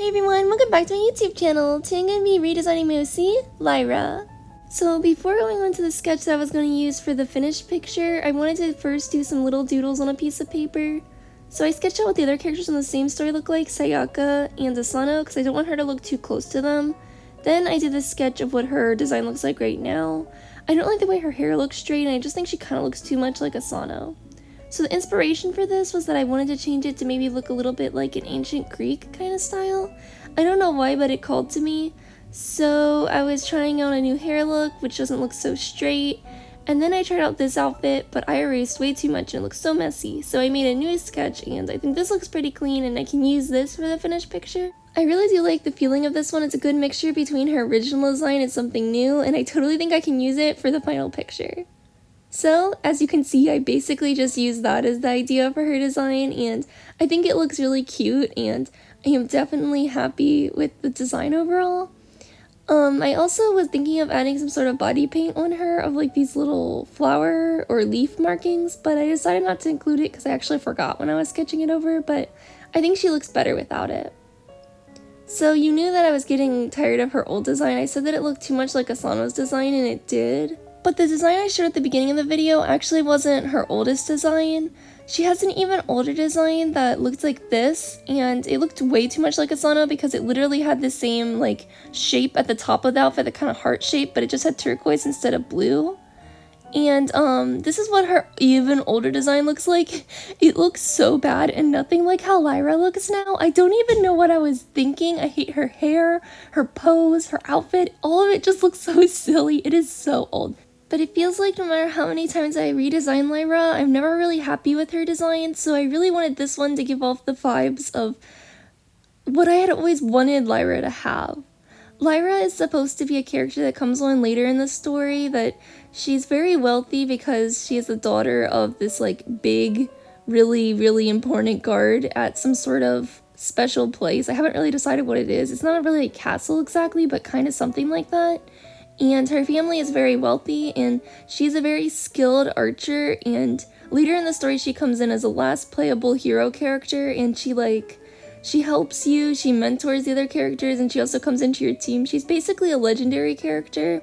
Hi everyone, welcome back to my YouTube channel. Today I'm going to be redesigning my OC, Lyra. So before going on to the sketch that I was going to use for the finished picture, I wanted to first do some little doodles on a piece of paper. So I sketched out what the other characters in the same story look like, Sayaka and Asano, because I don't want her to look too close to them. Then I did this sketch of what her design looks like right now. I don't like the way her hair looks straight, and I just think she kind of looks too much like Asano. So the inspiration for this was that I wanted to change it to maybe look a little bit like an ancient Greek kind of style. I don't know why, but it called to me. So I was trying out a new hair look, which doesn't look so straight. And then I tried out this outfit, but I erased way too much and it looks so messy. So I made a new sketch, and I think this looks pretty clean and I can use this for the finished picture. I really do like the feeling of this one. It's a good mixture between her original design and something new, and I totally think I can use it for the final picture. So, as you can see, I basically just used that as the idea for her design, and I think it looks really cute, and I am definitely happy with the design overall. I also was thinking of adding some sort of body paint on her of like these little flower or leaf markings, but I decided not to include it because I actually forgot when I was sketching it over, but I think she looks better without it. So you knew that I was getting tired of her old design. I said that it looked too much like Asano's design, and it did. But the design I showed at the beginning of the video actually wasn't her oldest design. She has an even older design that looked like this, and it looked way too much like Asano because it literally had the same like shape at the top of the outfit, the kind of heart shape, but it just had turquoise instead of blue. And this is what her even older design looks like. It looks so bad and nothing like how Lyra looks now. I don't even know what I was thinking. I hate her hair, her pose, her outfit. All of it just looks so silly. It is so old. But it feels like no matter how many times I redesign Lyra, I'm never really happy with her design, so I really wanted this one to give off the vibes of what I had always wanted Lyra to have. Lyra is supposed to be a character that comes on later in the story, that she's very wealthy because she is the daughter of this like big, really important guard at some sort of special place. I haven't really decided what it is. It's not really a castle exactly, but kind of something like that. And her family is very wealthy, and she's a very skilled archer, and later in the story she comes in as a last playable hero character, and she helps you, she mentors the other characters, and she also comes into your team. She's basically a legendary character,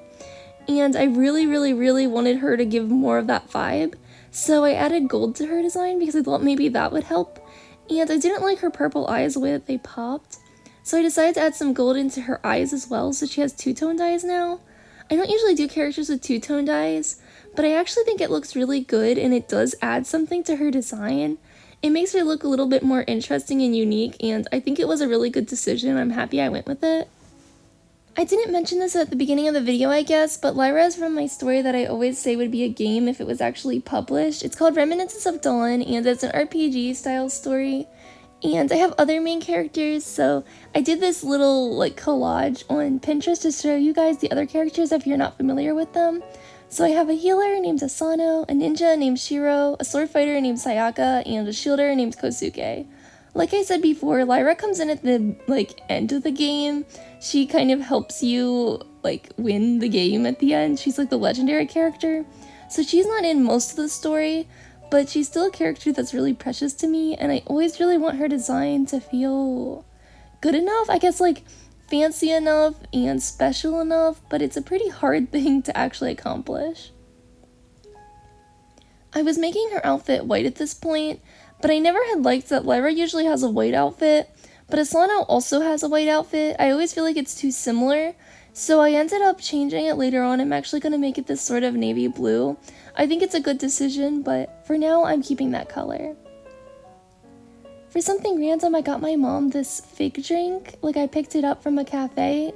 and I really wanted her to give more of that vibe, so I added gold to her design because I thought maybe that would help, and I didn't like her purple eyes the way that they popped, so I decided to add some gold into her eyes as well, so she has two-toned eyes now. I don't usually do characters with two-toned eyes, but I actually think it looks really good, and it does add something to her design. It makes her look a little bit more interesting and unique, and I think it was a really good decision. I'm happy I went with it. I didn't mention this at the beginning of the video, I guess, but Lyra is from my story that I always say would be a game if it was actually published. It's called Reminiscences of Dawn, and it's an RPG style story. And I have other main characters, so I did this little like collage on Pinterest to show you guys the other characters if you're not familiar with them. So I have a healer named Asano, a ninja named Shiro, a sword fighter named Sayaka, and a shielder named Kosuke. Like I said before, Lyra comes in at the end of the game. She kind of helps you win the game at the end. She's like the legendary character. So she's not in most of the story, but she's still a character that's really precious to me, and I always really want her design to feel good enough, I guess fancy enough and special enough, but it's a pretty hard thing to actually accomplish. I was making her outfit white at this point, but I never had liked that Lyra usually has a white outfit, but Asano also has a white outfit. I always feel like it's too similar, so I ended up changing it later on. I'm actually going to make it this sort of navy blue. I think it's a good decision, but for now I'm keeping that color. For something random, I got my mom this fig drink. I picked it up from a cafe.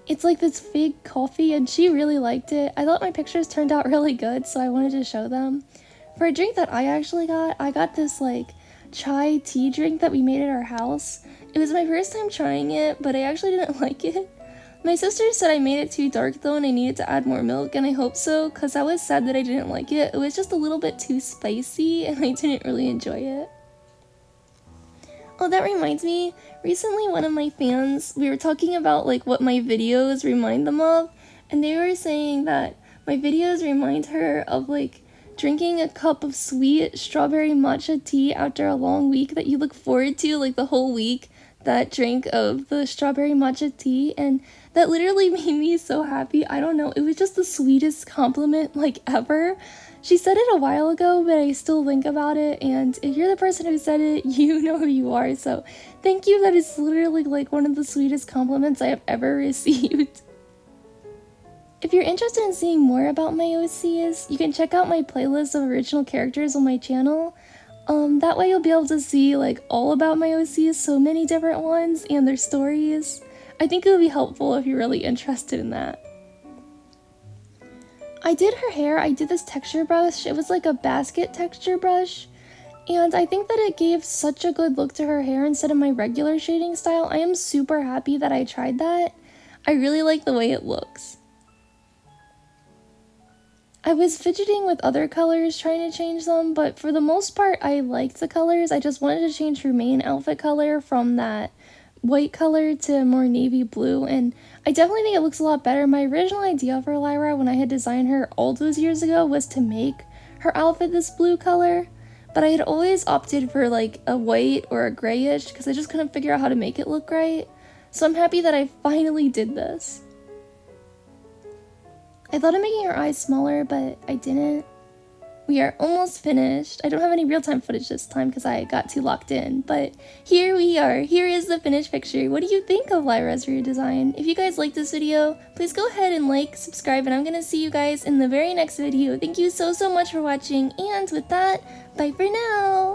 It's like this fig coffee, and she really liked it. I thought my pictures turned out really good, so I wanted to show them. For a drink that I actually got, I got this chai tea drink that we made at our house. It was my first time trying it, but I actually didn't like it. My sister said I made it too dark though, and I needed to add more milk, and I hope so, because I was sad that I didn't like it. It was just a little bit too spicy, and I didn't really enjoy it. Oh, that reminds me, recently one of my fans, we were talking about what my videos remind them of, and they were saying that my videos remind her of drinking a cup of sweet strawberry matcha tea after a long week that you look forward to the whole week. that drink of the strawberry matcha tea, and that literally made me so happy. I don't know, it was just the sweetest compliment like ever. She said it a while ago, but I still think about it, and if you're the person who said it, you know who you are, so thank you. That is literally like one of the sweetest compliments I have ever received. If you're interested in seeing more about my OCs, you can check out my playlist of original characters on my channel. That way you'll be able to see like all about my OCs, so many different ones, and their stories. I think it would be helpful if you're really interested in that. I did her hair. I did this texture brush. It was like a basket texture brush, and I think that it gave such a good look to her hair instead of my regular shading style. I am super happy that I tried that. I really like the way it looks. I was fidgeting with other colors trying to change them, but for the most part I liked the colors. I just wanted to change her main outfit color from that white color to more navy blue, and I definitely think it looks a lot better. My original idea for Lyra when I had designed her all those years ago was to make her outfit this blue color, but I had always opted for like a white or a grayish because I just couldn't figure out how to make it look right. So I'm happy that I finally did this. I thought of making her eyes smaller, but I didn't. We are almost finished. I don't have any real-time footage this time because I got too locked in, but here we are. Here is the finished picture. What do you think of Lyra's redesign? If you guys liked this video, please go ahead and like, subscribe, and I'm gonna see you guys in the very next video. Thank you so much for watching, and with that, bye for now!